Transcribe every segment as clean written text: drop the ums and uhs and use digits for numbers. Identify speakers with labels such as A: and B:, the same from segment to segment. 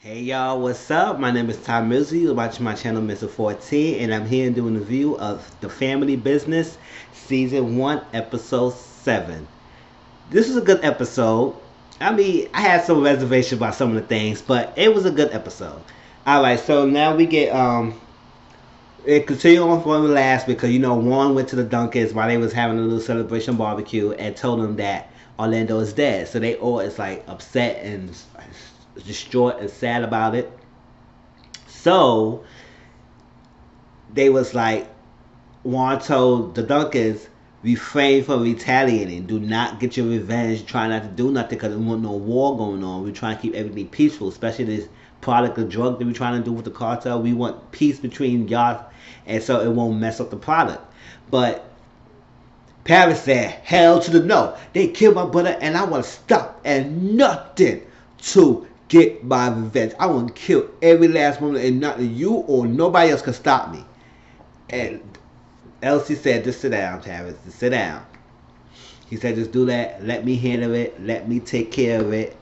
A: Hey y'all, what's up? My name is Tom Milsey. You're watching my channel, Mr. 14, and I'm here doing a review of The Family Business, Season 1, Episode 7. This was a good episode. I mean, I had some reservations about some of the things, but it was a good episode. Alright, so now we get, it continued on from the last because, Warren went to the Duncans while they was having a little celebration barbecue and told them that Orlando is dead. So they all is like upset and distraught and sad about it. So they was like, Juan told the Duncans, refrain from retaliating. Do not get your revenge. Try not to do nothing because we want no war going on. We're trying to keep everything peaceful, especially this product of drug that we're trying to do with the cartel. We want peace between y'all, and so it won't mess up the product. But Paris said, hell to the no. They killed my brother, and I want to stop and nothing to get my revenge. I want to kill every last one, and nothing you or nobody else can stop me. And Elsie said, just sit down, Travis. Just sit down. He said, just do that. Let me handle it. Let me take care of it.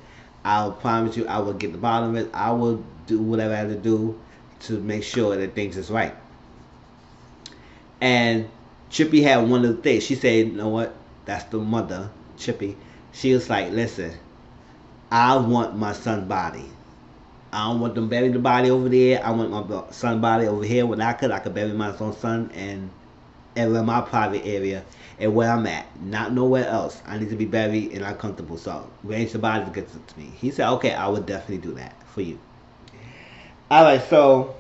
A: I'll promise you I will get the bottom of it. I will do whatever I have to do to make sure that things is right. And Chippy had one of the things. She said, you know what? That's the mother, Chippy. She was like, listen, I want my son's body. I don't want them bury the body over there. I want my son's body over here. When I could bury my own son and in my private area and where I'm at, not nowhere else. I need to be buried and I'm comfortable. So arrange the body to get to me. He said, okay, I would definitely do that for you. All right, so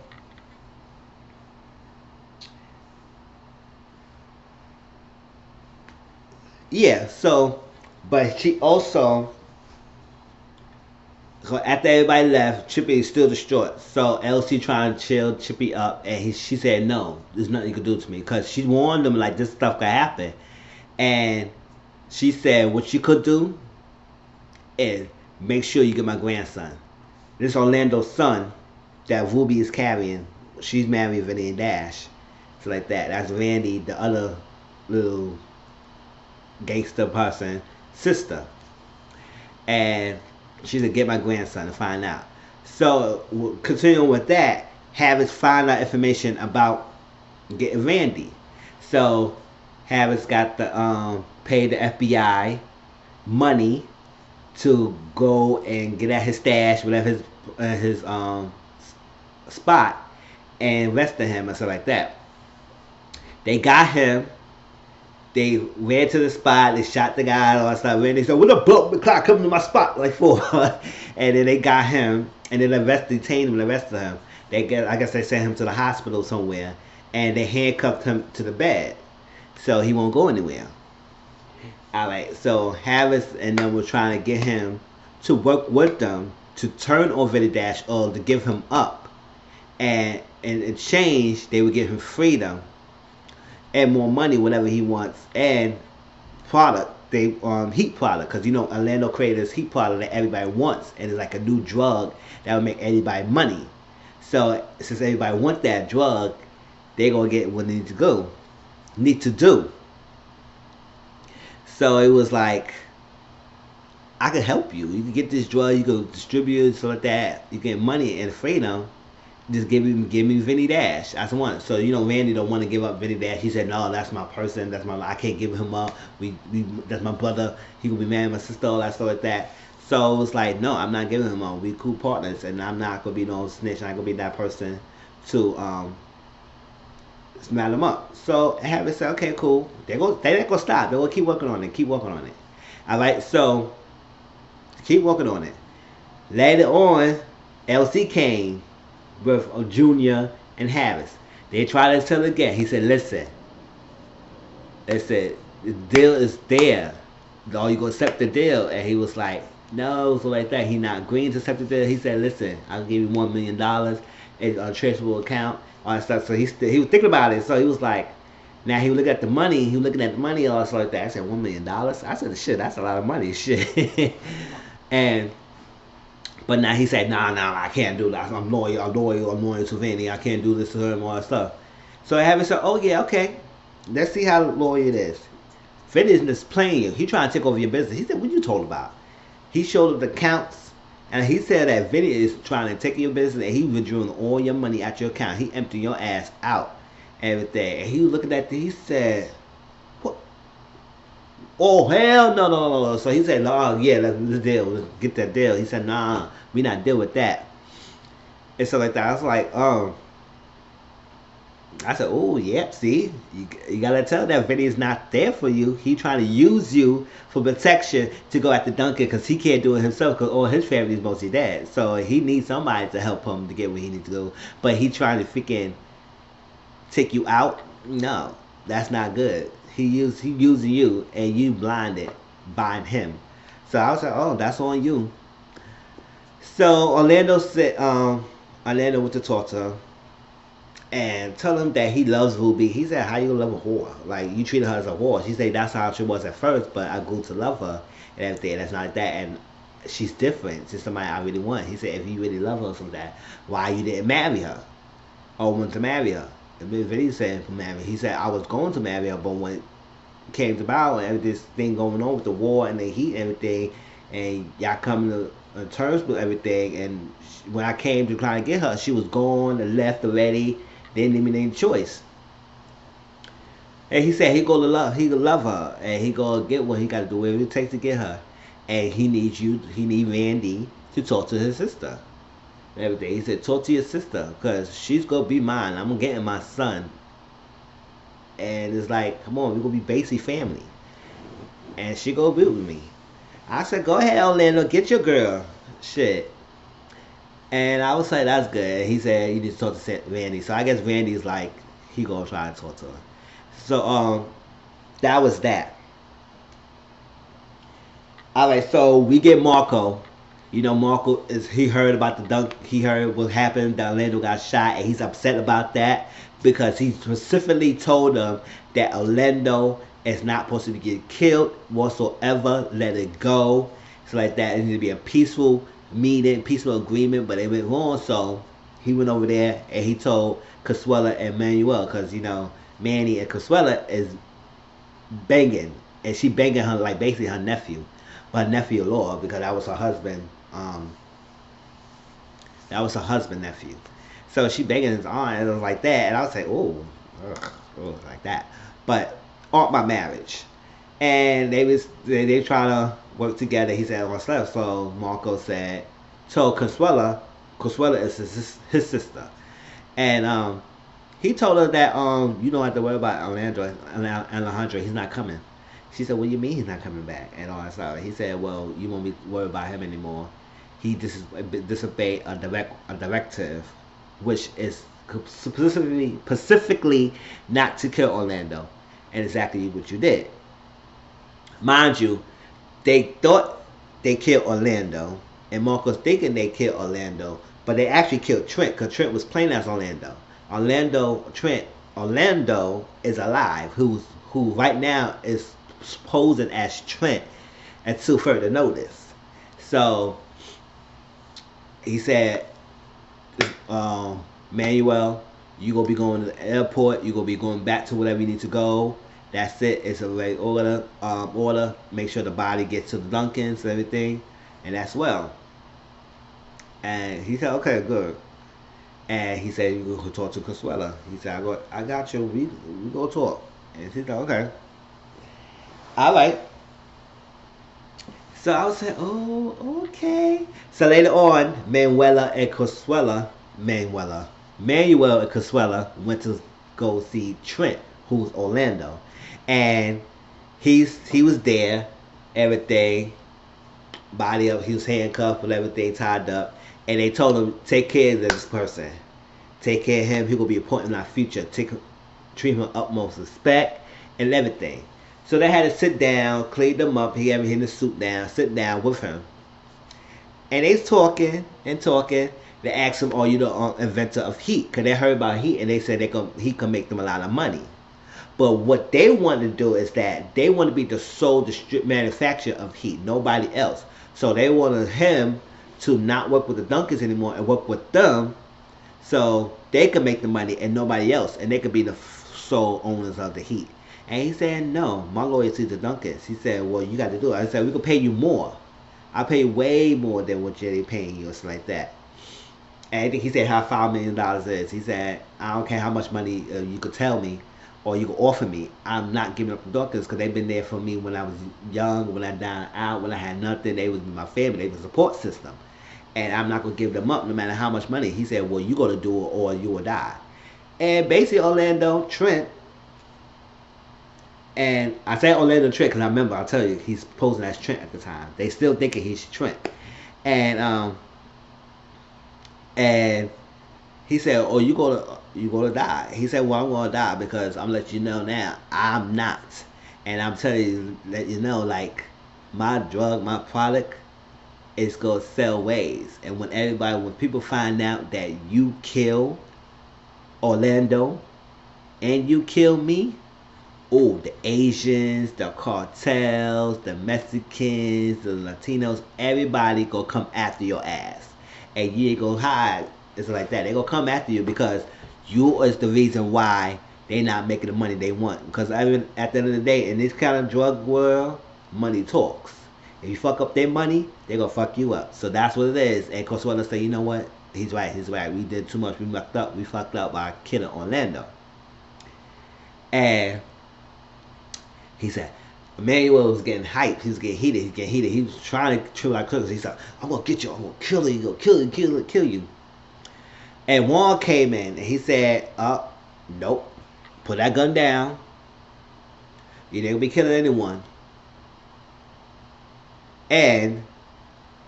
A: yeah, so but she also, so after everybody left, Chippy is still distraught. So Elsie trying to chill Chippy up, and she said, "No, there's nothing you can do to me," because she warned him like this stuff could happen. And she said, "What you could do is make sure you get my grandson. This Orlando's son that Ruby is carrying. She's married Vinny and Dash, so like that. That's Randy, the other little gangster person, sister." And she said, get my grandson to find out. So, continuing with that, Harris find out information about getting Randy. So, Harris got the pay the FBI money to go and get at his stash, whatever his spot, and arrested him and stuff like that. They got him. They ran to the spot. They shot the guy and all that stuff. And they said, "What the blood clock coming to my spot like for?" And then they got him, and then detained him and arrested him. I guess they sent him to the hospital somewhere, and they handcuffed him to the bed, so he won't go anywhere. All right. So Harris and them were trying to get him to work with them to turn over the dash or to give him up, and in exchange they would give him freedom and more money, whatever he wants, and product. They heat product, because Orlando created this heat product that everybody wants, and it's like a new drug that will make everybody money. So since everybody wants that drug, they gonna get what they need to do. So it was like, I could help you. You can get this drug, you can distribute it, so like that. You get money and freedom. Just give me Vinny Dash. That's one. So Randy don't want to give up Vinny Dash. He said, no, that's my person. I can't give him up. We that's my brother. He will be married my sister, all that stuff like that. So it was like, no, I'm not giving him up. We cool partners, and I'm not gonna be no snitch. I'm not gonna be that person to smack him up. So Harris said, okay, cool. They not gonna stop. They gonna keep working on it. Keep working on it. All right. So keep working on it. Later on, LC came with Junior and Harris. They tried to tell again. He said, listen, they said, the deal is there. Are you going to accept the deal? And he was like, no, so like that. He not agreeing to accept the deal. He said, listen, I'll give you $1 million. It's on a traceable account, all that stuff. So he was thinking about it. So he was like, now he was looking at the money. He was looking at the money, all that stuff like that. I said, $1 million? I said, shit, that's a lot of money. Shit. And but now he said, nah, I can't do that. I'm loyal to Vinny. I can't do this to her and all that stuff. So I have it said, oh yeah, okay. Let's see how loyal it is. Vinny isn't just playing you. He trying to take over your business. He said, what you told about? He showed up the accounts And he said that Vinny is trying to take your business and he withdrawing all your money out your account. He emptying your ass out, everything. And he was looking at he said, what? Oh, hell no. So he said, no, yeah, let's deal. Let's get that deal. He said, nah, we not deal with that. And so like that, I was like, I said, oh, yep, see, you gotta tell that Vinny is not there for you. He trying to use you for protection to go after Duncan because he can't do it himself because all his family is mostly dead. So he needs somebody to help him to get where he needs to go. But he trying to freaking take you out. No, that's not good. He using you and you blinded by him. So I was like, oh, that's on you. So Orlando said, Orlando went to talk to him and tell him that he loves Ruby. He said, how you love a whore? Like, you treated her as a whore. She said, that's how she was at first, but I grew to love her and everything. That's not like that. And she's different. She's somebody I really want. He said, if you really love her from that, why you didn't marry her? Or want to marry her? And Vinny said, marry. He said, I was going to marry her, but when it came to about and this thing going on with the war and the heat and everything, and y'all coming to terms with everything, and when I came to try to get her, she was gone and left already. Didn't even any choice. And he said he gonna love her, and he gonna get what he gotta do, whatever it takes to get her. And he needs Randy to talk to his sister. And everything. He said, talk to your sister, cause she's gonna be mine. I'm getting my son. And it's like, come on, we're gonna be basically family. And she gonna be with me. I said, go ahead, Orlando, get your girl. Shit. And I was like, that's good. He said, you need to talk to Randy. So I guess Randy's like, he gonna try to talk to her. So, that was that. Alright, so we get Marco. You know, Marco he heard about the dunk. He heard what happened, that Orlando got shot, and he's upset about that because he specifically told them that Orlando is not supposed to get killed whatsoever. Let it go. So like that, it needs to be a peaceful meeting, peaceful agreement, but it went wrong. So he went over there and he told Consuela and Manuel, because you know Manny and Consuela is banging, and she banging her like basically her nephew-in-law, because that was her husband. That was her husband nephew. So she banging his arm and it was like that, and I was like, oh, like that. But on my marriage, and they trying to work together. He said on stuff. So Marco told Consuela is his sister, and he told her that you don't have to worry about Alejandro. He's not coming. She said, what do you mean he's not coming back and all that stuff? He said, well, you won't be worried about him anymore. He disobeyed a directive, which is specifically not to kill Orlando, and exactly what you did. Mind you, they thought they killed Orlando, and Marco's thinking they killed Orlando, but they actually killed Trent, because Trent was playing as Orlando. Orlando is alive, who right now is posing as Trent until further notice. So he said, Manuel, you gonna be going to the airport. You gonna be going back to whatever you need to go. That's it. It's a regular order. Make sure the body gets to the Duncans and everything, and that's well. And he said, okay, good. And he said, you go talk to Consuela. He said, I got you. We go talk. And he said, okay. All right. So I was like, oh, okay. So later on, Manuel and Consuela went to go see Trent, who's Orlando. And he was there, everything, body up, he was handcuffed with everything tied up. And they told him, take care of this person. Take care of him. He will be important in our future. Treat him with utmost respect and everything. So they had to sit down, clean him up. He had him to sit down with him. And they's talking and talking. They asked him, are you the inventor of heat? Because they heard about heat, and they said he can make them a lot of money. But what they want to do is that they want to be the sole manufacturer of heat, nobody else. So they wanted him to not work with the Duncans anymore and work with them, so they could make the money and nobody else, and they could be the sole owners of the heat. And he said, no, my loyalty to the Duncans. He said, well, you got to do it. I said, we could pay you more. I pay way more than what they paying you or something like that. And I think he said how $5 million is. He said, I don't care how much money you could tell me or you could offer me. I'm not giving up the doctors because they've been there for me when I was young, when I died out, when I had nothing. They was my family. They was a support system. And I'm not going to give them up no matter how much money. He said, well, you got to do it or you will die. And basically Orlando Trent, and I say Orlando Trent because I remember, I'll tell you, he's posing as Trent at the time. They still thinking he's Trent. And he said, "Oh, you gonna die." He said, "Well, I'm gonna die because I'm letting you know now I'm not, and I'm telling you, let you know, like my drug, my product is gonna sell ways. And when people find out that you kill Orlando and you kill me, oh, the Asians, the cartels, the Mexicans, the Latinos, everybody gonna come after your ass. And you ain't gonna hide. It's like that. They gonna come after you because you is the reason why they not making the money they want. Because at the end of the day, in this kind of drug world, money talks. If you fuck up their money, they gonna fuck you up. So that's what it is. And Consuelo say, you know what? He's right. We did too much. We fucked up by killing Orlando. And he said, Emmanuel was getting hyped. He was getting heated. He was trying to kill our cousins. He said, I'm going to get you. I'm going to kill you. Kill you. And Juan came in and he said, nope. Put that gun down. You ain't going to be killing anyone. And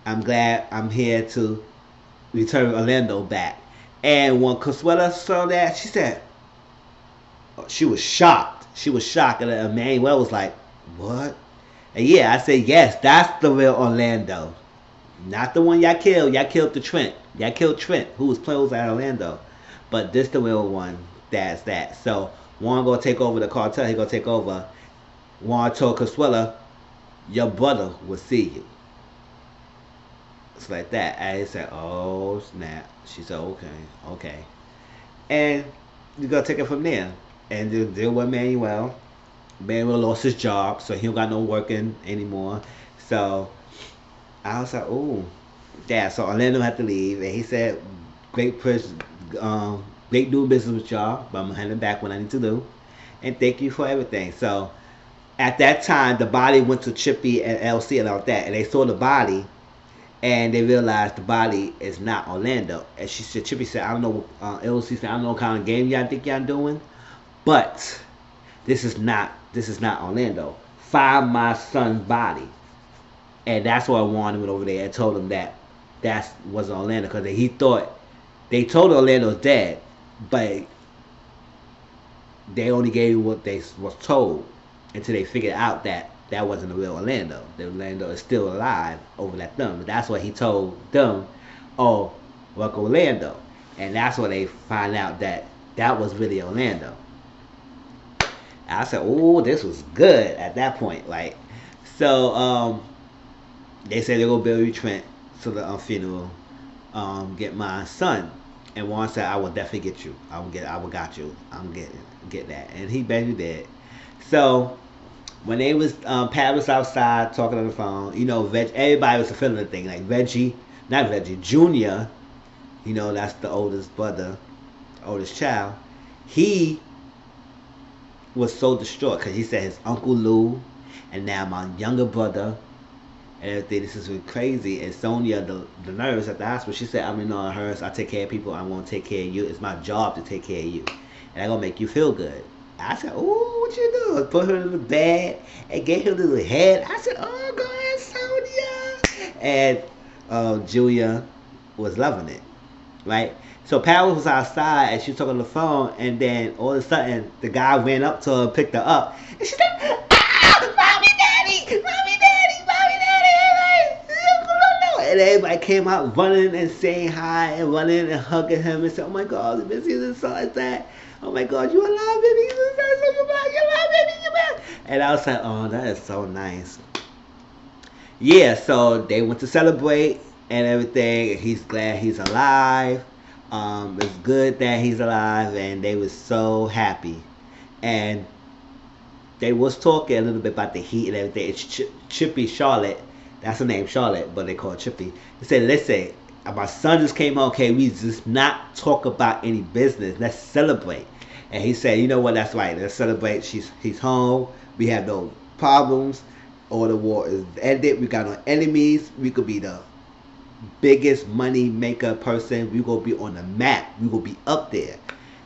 A: I'm glad I'm here to return Orlando back. And when Consuela saw that, she said, she was shocked. And Emmanuel was like, what? And yeah, I said, yes, that's the real Orlando. Not the one y'all killed. Y'all killed the Trent. Y'all killed Trent, who was close at Orlando. But this the real one. That's that. So Juan gonna take over the cartel. He gonna take over. Juan told Consuela, your brother will see you. It's like that. And he said, oh snap. She said, okay. And you gotta take it from there. And deal with Manuel. Manuel lost his job, so he don't got no working anymore. So I was like, oh, yeah. So Orlando had to leave, and he said, great doing business with y'all, but I'm gonna hand it back when I need to do. And thank you for everything. So at that time, the body went to Chippy and LC and all that, and they saw the body, and they realized the body is not Orlando. And Chippy said, I don't know. LC said, I don't know what kind of game y'all think y'all doing. But this is not Orlando. Find my son's body. And that's why Juan went over there and told him that wasn't Orlando, because he thought they told Orlando's dead, but they only gave what they was told until they figured out that wasn't the real Orlando. The Orlando is still alive over that thumb. That's what he told them. Oh, look, Orlando, and that's when they find out that was really Orlando. I said, oh, this was good at that point. Like, so they said they're gonna bury Trent to the funeral, get my son. And Juan said, I will definitely get you. I will got you. I'm get that. And he basically did. So when they was Pat was outside talking on the phone, you know, everybody was feeling the thing. Like Junior, you know, that's the oldest brother, oldest child. He was so distraught because he said his Uncle Lou and now my younger brother and everything. This is really crazy. And Sonia, the nurse at the hospital, she said, I'm in on hers. I take care of people. I won't take care of you. It's my job to take care of you. And I'm going to make you feel good. I said, oh, what you do? Put her in the bed and get her a little head. I said, oh, go ahead, Sonia. And Julia was loving it, right? So Paris was outside and she was talking on the phone, and then all of a sudden the guy ran up to her and picked her up, and she said, mommy, daddy, and everybody came out running and saying hi and running and hugging him and said, oh my God, the business is so like that. Oh my God, you alive, baby? You're alive, baby? You're back. And I was like, oh, that is so nice. Yeah, so they went to celebrate and everything. He's glad he's alive. It's good that he's alive, and they was so happy. And they was talking a little bit about the heat and everything. It's Chippy Charlotte That's her name, Charlotte, but they call her Chippy. He said, listen, my son just came home. Okay, we just not talk about any business. Let's celebrate. And he said, you know what? That's right. Let's celebrate. He's home. We have no problems. All the war is ended. We got no enemies. We could be the biggest money maker person. We gonna be on the map. We gonna be up there,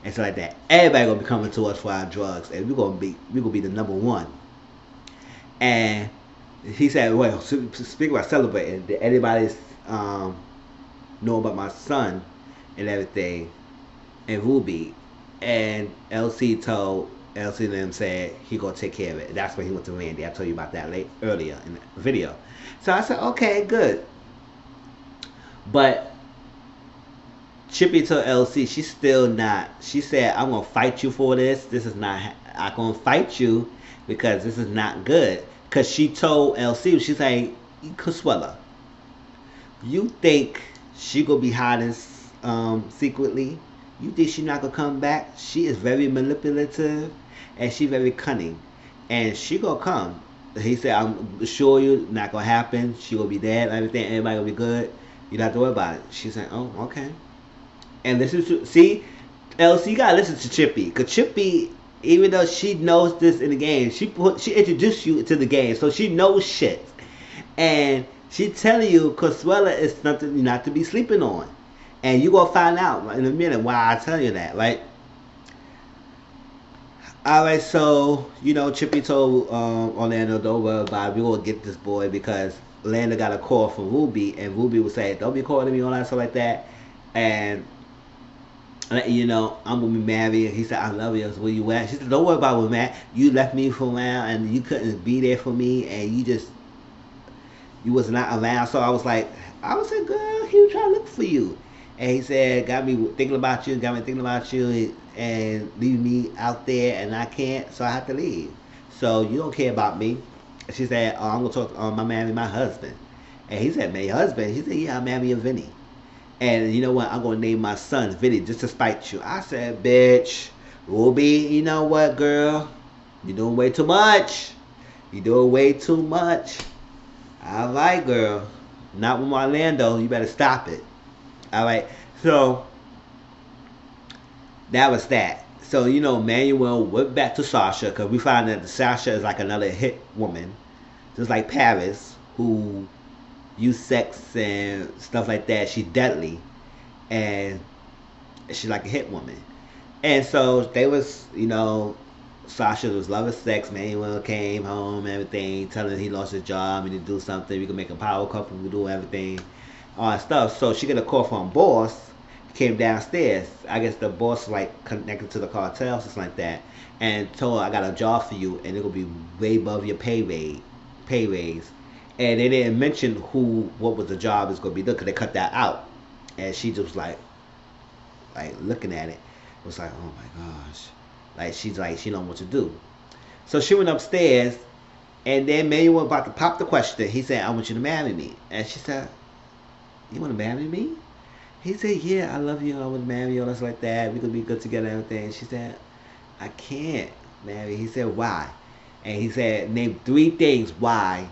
A: and so like that. Everybody gonna be coming to us for our drugs, and we gonna be the number one. And he said, well, speaking about celebrating, did anybody know about my son and everything, and Ruby? And LC told LC and them said he gonna take care of it. That's when he went to Randy. I told you about that earlier in the video. So I said, okay, good. But Chippy told LC she's still not. She said, I'm gonna fight you for this. This is not. I'm gonna fight you because this is not good. Cause she told LC, she's like, Consuela, you think she gonna be hiding secretly? You think she not gonna come back? She is very manipulative and she very cunning, and she gonna come. He said, I'm sure you not gonna happen. She will be dead. Everything, everybody gonna be good. You don't have to worry about it. She said, oh, okay. And listen to, see, LC, you gotta listen to Chippy. Cause Chippy, even though she knows this in the game, she introduced you to the game, so she knows shit. And she telling you Consuela is something not to be sleeping on. And you gonna find out in a minute why I tell you that, right? Alright, so, you know, Chippy told Orlando, don't worry about it, we gonna get this boy, because Orlando got a call from Ruby, and Ruby was saying, don't be calling me, all that stuff like that. And you know, I'm gonna be married. He said, I love you. I said, where you at? She said, don't worry about where I'm at. You left me for around and you couldn't be there for me, and you was not around. So I was like, girl, he was trying to look for you. And he said, got me thinking about you, and leave me out there, and I can't, so I have to leave. So you don't care about me. She said, oh, I'm gonna talk to my husband. And he said, man, your husband? He said, yeah, I'll marry your Vinny. And you know what? I'm gonna name my son Vinny just to spite you. I said, bitch, Ruby, you know what, girl? You're doing way too much. You're doing way too much. All right, girl. Not with Orlando. You better stop it. All right. So that was that. So, you know, Manuel went back to Sasha, because we found that Sasha is like another hit woman, just like Paris, who use sex and stuff like that. She's deadly, and she's like a hit woman. And so they was, you know, Sasha was loving sex. Manuel came home, everything, telling he lost his job, we need to do something, we can make a power couple, we can do everything, all that stuff. So she got a call from boss, came downstairs. I guess the boss like connected to the cartel, something like that, and told her, I got a job for you, and it'll be way above your pay raise. And they didn't mention what was the job is gonna be, because they cut that out. And she just was like looking at it. It was like, oh my gosh. Like she's like, she don't know what to do. So she went upstairs, and then Manuel about to pop the question. He said, I want you to marry me. And she said, you want to marry me? He said, yeah, I love you, I want to marry you, all this like that. We could be good together and everything. She said, I can't marry. He said, why? And he said, name 3 things why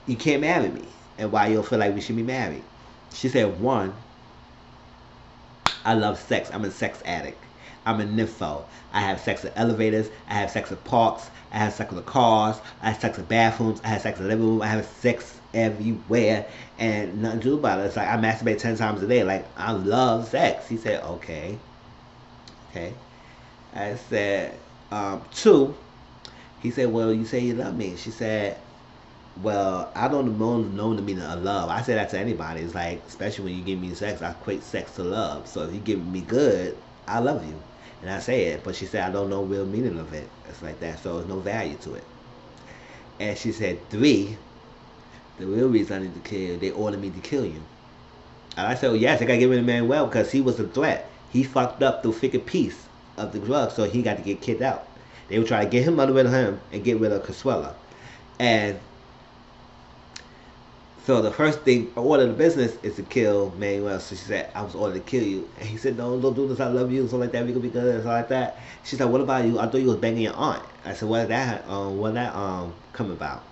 A: you can't marry me and why you don't feel like we should be married. She said, 1, I love sex. I'm a sex addict. I'm a nympho. I have sex in elevators. I have sex in parks. I have sex with cars. I have sex in bathrooms. I have sex in the living room. I have sex everywhere, and nothing to do about it. It's like I masturbate 10 times a day. Like, I love sex. He said, okay. I said, 2. He said, well, you say you love me. She said, well, I don't know the meaning of love. I say that to anybody. It's like, especially when you give me sex, I equate sex to love. So if you give me good, I love you. And I say it. But she said, I don't know the real meaning of it. It's like that. So there's no value to it. And she said, 3, the real reason I need to kill you, they ordered me to kill you. And I said, well, yes, I got to get rid of Manuel because he was a threat. He fucked up the figure piece of the drug, so he got to get kicked out. They would try to get him rid of him and get rid of Consuela. And so the first thing, order of the business is to kill Manuel. So she said, I was ordered to kill you. And he said, no, don't do this, I love you, something like that, we could be good, and something like that. She said, what about you? I thought you was banging your aunt. I said, what did that come about?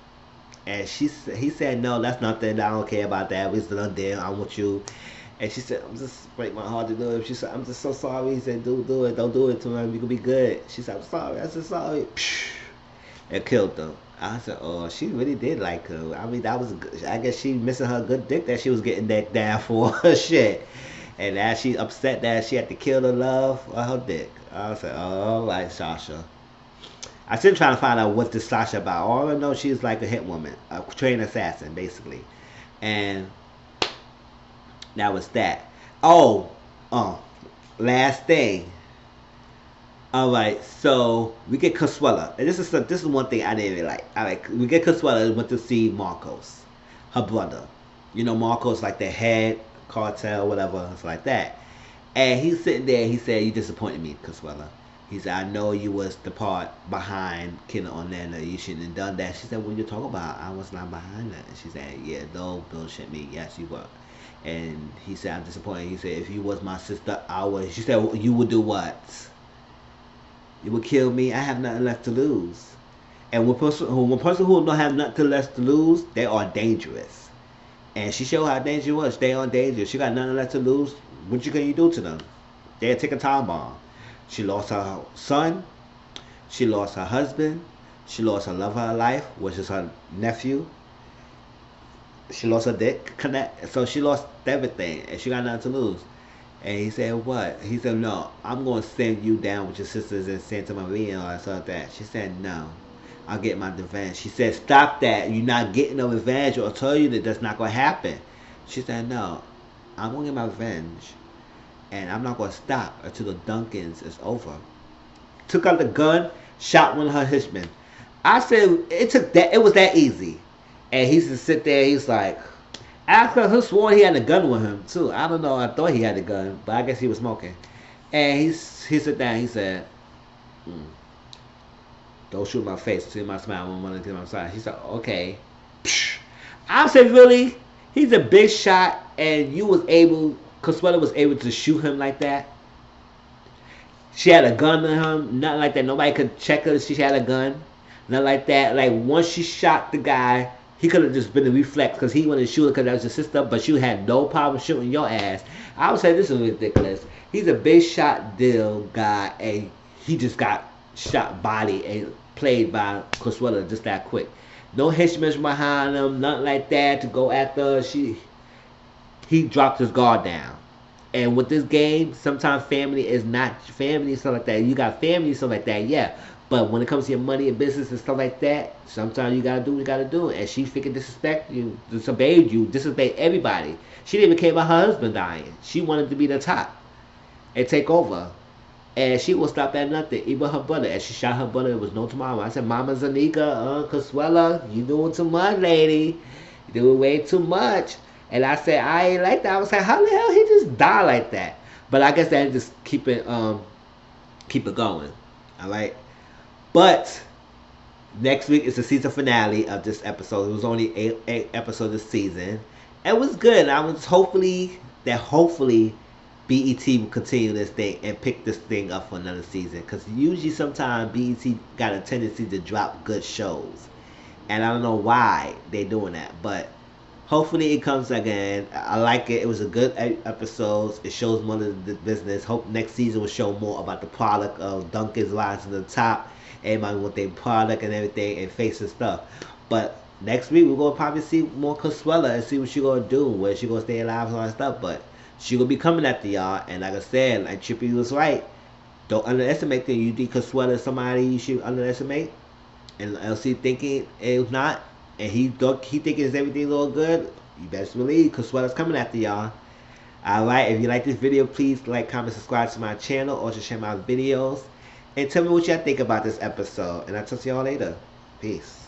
A: And he said, no, that's nothing. I don't care about that. We still done there. I want you. And she said, I'm just break my heart to do it. She said, I'm just so sorry. He said, do it. Don't do it to him. We could be good. She said, I'm sorry. I said, sorry. It killed them. I said, oh, she really did like her. I mean, that was good. I guess she missing her good dick that she was getting that down for. Shit. And now she upset that she had to kill the love of her dick. I said, oh, all right, Sasha. I still trying to find out what this Sasha about. All I know, she's like a hit woman, a trained assassin, basically. And that was that. Oh, last thing. All right, so we get Consuela, and this is one thing I didn't really like. All right, we get Consuela and went to see Marcos, her brother. You know, Marcos like the head cartel, whatever, it's like that. And he's sitting there. He said, "You disappointed me, Consuela." He said, "I know you was the part behind Kinder Orlando. You shouldn't have done that." She said, "What you talk about? I was not behind that." And she said, "Yeah, don't bullshit me. Yes, you were." And he said, "I'm disappointed." He said, "If you was my sister, I would." She said, "You would do what? You would kill me. I have nothing left to lose." And one person who don't have nothing left to lose, they are dangerous. And she showed how dangerous they are dangerous. She got nothing left to lose. What can you do to them? They'll take a time bomb. She lost her son. She lost her husband. She lost her love of her life, which is her nephew. She lost her dick connect. So she lost everything, and she got nothing to lose. And he said, what? He said, no, I'm going to send you down with your sisters in Santa Maria or something like that. She said, no, I'll get my revenge. She said, stop that. You're not getting no revenge. I'll tell you that that's not going to happen. She said, no, I'm going to get my revenge. And I'm not going to stop until the Duncans is over. Took out the gun, shot one of her henchmen. I said, it was that easy. And he just sit there, he's like, after he swore he had a gun with him too. I don't know, I thought he had a gun, but I guess he was smoking. And he sit down, he said, don't shoot my face, see my smile, I want to get my side. He said, okay. I said, really? He's a big shot, and Consuela was able to shoot him like that? She had a gun on him, nothing like that. Nobody could check her, she had a gun. Nothing like that. Like, once she shot the guy, he could have just been a reflex because he wanted to shoot her because that was his sister, but she had no problem shooting your ass. I would say this is ridiculous. He's a big shot deal guy, and he just got shot body and played by Consuela just that quick. No henchmen behind him, nothing like that to go after her. He dropped his guard down. And with this game, sometimes family is not family and stuff like that. You got family and stuff like that, yeah. But when it comes to your money and business and stuff like that, sometimes you gotta do what you gotta do. And she freaking disrespect you, disobeyed you, disobeyed everybody. She didn't even care about her husband dying. She wanted to be the top and take over. And she will stop at nothing, even her brother. And she shot her brother, it was no tomorrow. I said, Mama Zanika, Consuela, you doing too much, lady. You doing way too much. And I said, I ain't like that. I was like, how the hell he just died like that? But I guess that just keep it going. Alright? But next week is the season finale of this episode. It was only eight episodes this season. It was good. I was hopefully BET will continue this thing and pick this thing up for another season. Because usually sometimes BET got a tendency to drop good shows. And I don't know why they're doing that. But hopefully it comes again. I like it. It was a good episode. It shows more of the business. Hope next season will show more about the product of Duncan's rising to the top. Everybody want their product and everything and face and stuff. But next week we're gonna probably see more Consuela and see what she gonna do, where she gonna stay alive and all that stuff. But she gonna be coming after y'all. And like I said, like Trippie was right. Don't underestimate them. You think Consuela is somebody you should underestimate? And LC thinking it's not, and he thinking everything's all good. You best believe Consuela's coming after y'all. Alright, if you like this video, please like, comment, subscribe to my channel, or just share my videos. And tell me what y'all think about this episode. And I'll talk to y'all later. Peace.